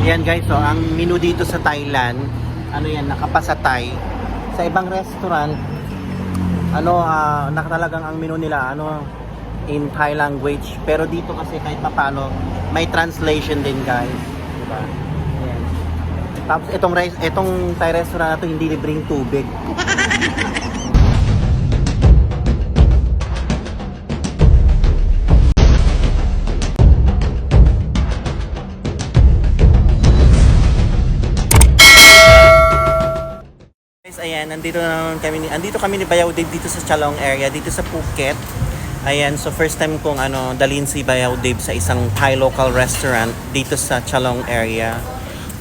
Yan guys, so ang menu dito sa Thailand, ano yan, nakapasa Thai. Sa ibang restaurant, nakatalagang ang menu nila, in Thai language. Pero dito kasi kahit papano, may translation din guys. Diba? Yan. Tapos itong Thai restaurant na to, hindi libreng tubig. Ayan, andito kami ni Bayaw Dave dito sa Chalong area, dito sa Phuket. Ayan, so first time kong dalhin si Bayaw Dave sa isang Thai local restaurant dito sa Chalong area.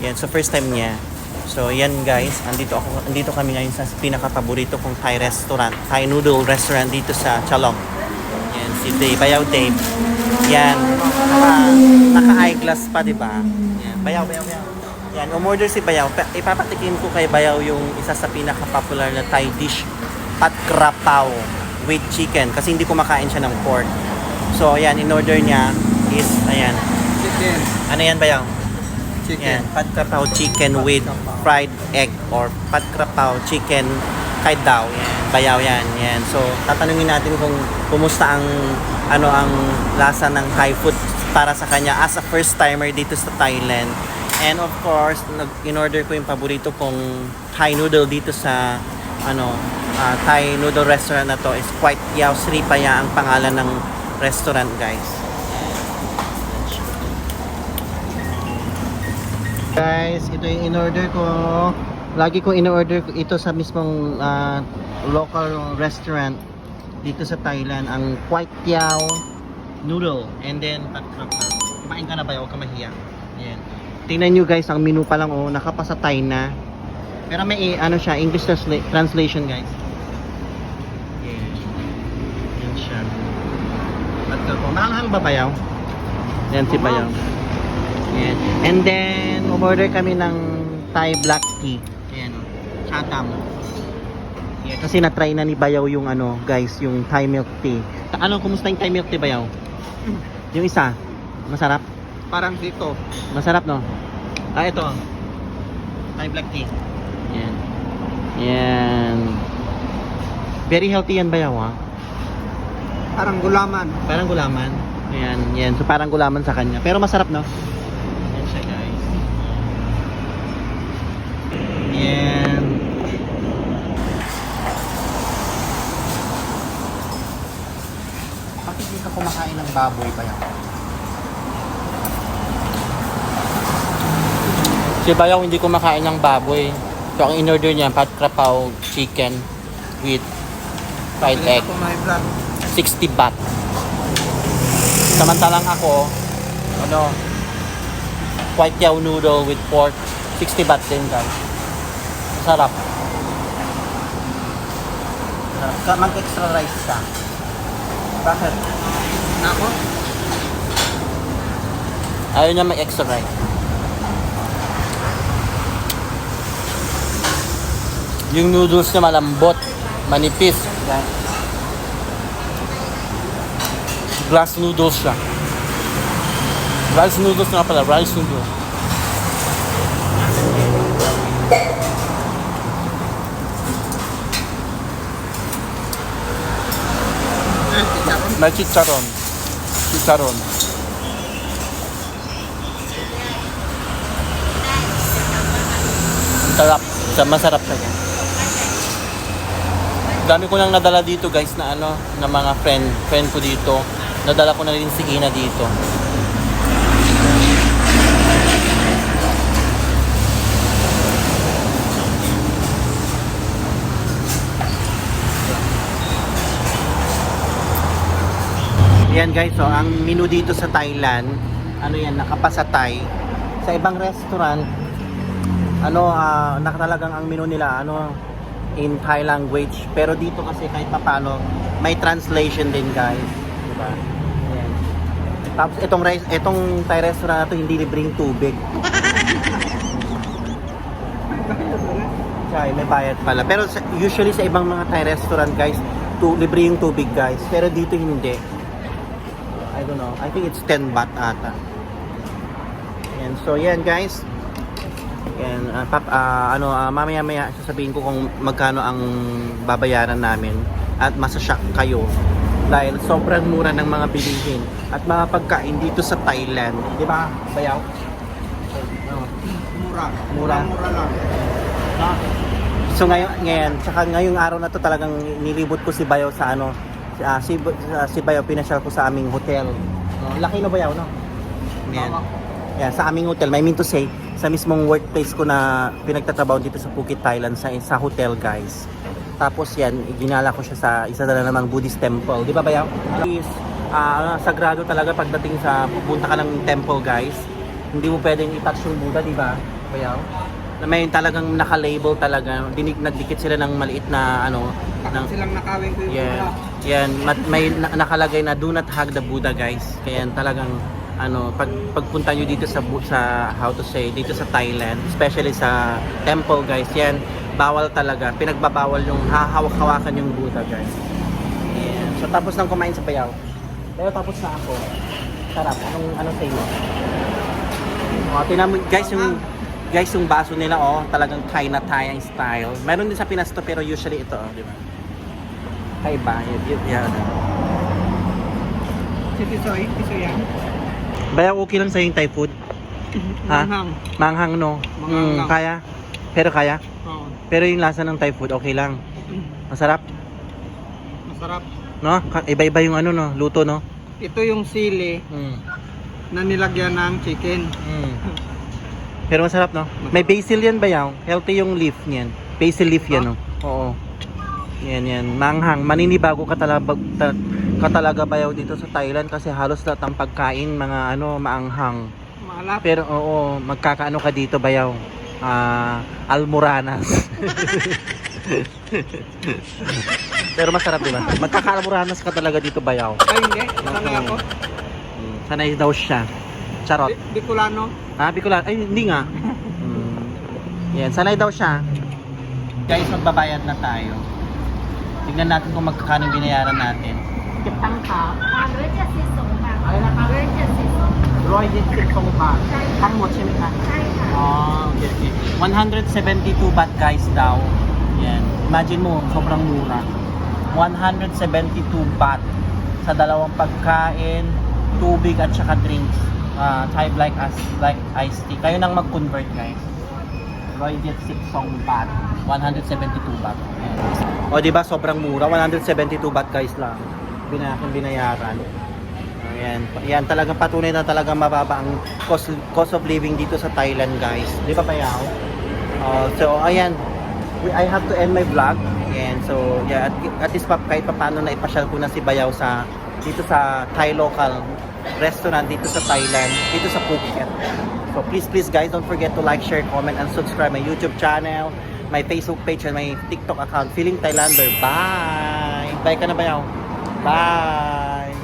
Ayan, so first time niya. So ayan guys, andito kami ngayon sa pinaka-paborito kong Thai restaurant, Thai noodle restaurant dito sa Chalong. Ayan, si Bayaw Dave. Yan, naka-eyeglass pa, di ba? Ayan, Bayaw. Yan, umorder si Bayaw. Ipapatikim ko kay Bayaw yung isa sa pinaka-popular na Thai dish, Pat Krapao with chicken. Kasi hindi kumakain siya ng pork. So, ayan, in-order niya is, ayan. Chicken. Ano yan, Bayaw? Chicken. Yan, Pat Krapao chicken with fried egg or Pat Krapao chicken kai daw. Yan, Bayaw yan. Yan. So, tatanungin natin kung kumusta ang lasa ng Thai food para sa kanya as a first timer dito sa Thailand. And of course, in-order ko yung paborito kong Thai noodle dito sa Thai noodle restaurant na to is Quite Yao Sri Paya ang pangalan ng restaurant guys. Guys, ito yung in-order ko. Lagi ko in-order ito sa mismong local restaurant dito sa Thailand, ang Quite Yao noodle and then Pat Krapao. Kumain ka na ba? Huwag ka mahiya. Yan. Tingnan nyo guys, ang menu pa lang nakapasa Thai na. Pero may siya, English translation guys. Yan. Yan siya. Maanghang ba Bayaw? Yan si Bayaw. Yan. And then, umorder kami ng Thai black tea. Yan. Chatham. Yan. Kasi na-try na ni Bayaw yung guys, yung Thai milk tea. Kumusta yung Thai milk tea Bayaw? Yung isa, masarap? Parang dito. Masarap no? Ito. Thai black tea. Yan. Yan. Very healthy yan Bayaw ha? Parang gulaman. Parang gulaman. Ayan, yan. So parang gulaman sa kanya. Pero masarap no? Yan siya guys. Yan. Bakit hindi ka kumakain ng baboy Bayaw? Si Bayaw hindi kumakain ng baboy. So ang in-order niya, Pat Krapao chicken with fried egg. 60 baht. Samantalang ako, Quite Yao noodle with pork, 60 baht din guys. Masarap. Mag-extra rice ka. Bakit? Nako. Ayaw niya mag-extra rice. Yung noodles niya malambot, manipis. Glass noodles siya. Rice noodles nga pala, rice noodles. May chicharon. Chicharon. Sarap. Masarap siya. Dami ko nang nadala dito guys na na mga friend ko dito. Nadala ko na rin si Ina dito. Yan guys, so ang menu dito sa Thailand, yan, nakapasa Thai. Sa ibang restaurant, nakatalagang ang menu nila, in Thai language. Pero dito kasi kahit papano, may translation din guys. Diba? Ayan. Tapos itong Thai restaurant na to, hindi libreng tubig. May bayad pala. Pero usually sa ibang mga Thai restaurant guys, libre yung tubig guys. Pero dito hindi. I don't know. I think it's 10 baht ata. Ayan. So yan guys. Yan, mamaya-maya sasabihin ko kung magkano ang babayaran namin at masashock kayo dahil sobrang mura ng mga bilihin at mga pagkain dito sa Thailand. Di ba, Bayaw? Mura. Mura. Mura lang. So ngayon, tsaka ngayong araw na to talagang nilibot ko si Bayaw sa ano, si Bayaw pinasyal ko sa aming hotel. No, laki no Bayaw, no? Yan. Yan, sa aming hotel, may mean to say, sa mismong workplace ko na pinagtatrabaho dito sa Phuket, Thailand, sa hotel, guys. Tapos yan, ginala ko siya sa isa na namang Buddhist temple. Di ba, Bayaw? Is, sagrado talaga pagdating sa pupunta ka ng temple, guys. Hindi mo pwedeng i-touch yung Buddha, di ba, Bayaw? Na may talagang naka-label talaga. Nagdikit sila ng maliit na ano. Silang nakawin ko yung Yeah. Buddha. Yan, may nakalagay na do not hug the Buddha, guys. Kaya talagang ano, pagpunta nyo dito sa how to say, dito sa Thailand, especially sa temple, guys, yan, bawal talaga. Pinagbabawal yung hahawak-hawakan yung Buddha, guys. Yan. So, tapos nang kumain sa Bayaw. Pero tapos na ako. Sarap. Anong say mo? Tinan mo, guys, yung baso nila, talagang Thai style. Meron din sa Pinas to, pero usually ito, di ba? Kaiba. Yan. Tisoy yan. Bayaw, okay lang sa'yo yung Thai food? Ha? Manghang. Manghang, no? Manghang lang. Kaya? Pero kaya? Oo. Pero yung lasa ng Thai food, okay lang. Masarap, Masarap. no? Iba-iba yung ano, no? Luto, no? Ito yung sili na nilagyan ng chicken. Pero masarap, no? May basil yan, Bayaw. Healthy yung leaf niyan. Basil leaf yan, no? Oo. Yan. Manghang. Maninibago ka talaga, Bayaw, dito sa Thailand kasi halos lahat ng pagkain, mga maanghang. Maalat. Pero oo, magkakaano ka dito, Bayaw? Almoranas. Pero masarap, di ba? Magkaka-almoranas ka talaga dito, Bayaw. Ay, hindi. Sanay ako. Sanay daw siya. Charot. Bicolano. Bicolano. Ay, hindi nga. Yan, sanay daw siya. Guys, magbabayad na tayo. Tingnan natin kung magkano binayaran natin. Kitang ka. 172 บาท Ay, naka. 172 172 baht.ทั้งหมดใช่ไหมคะ ใช่ค่ะ Okay. 172 baht, guys, daw. Yan. Imagine mo, sobrang mura. 172 baht sa dalawang pagkain, tubig at saka drinks. Type like iced tea. Kayo nang mag-convert, guys. Royal Song baht. 172 baht. Ayan. O, diba, sobrang mura. 172 baht, guys, lang. Binayaran. Ayan. Yan, talagang patunay na talagang mababa ang cost of living dito sa Thailand, guys. Di ba, Bayaw? So, ayan. I have to end my vlog. Ayan. So, yeah, at least kahit paano na ipasyal ko na si Bayaw dito sa Thai local restaurant dito sa Thailand, dito sa Phuket. So, please, guys, don't forget to like, share, comment, and subscribe my YouTube channel, my Facebook page, and my TikTok account, Feeling Thailander. Bye! Bye ka na, Bayaw. Bye!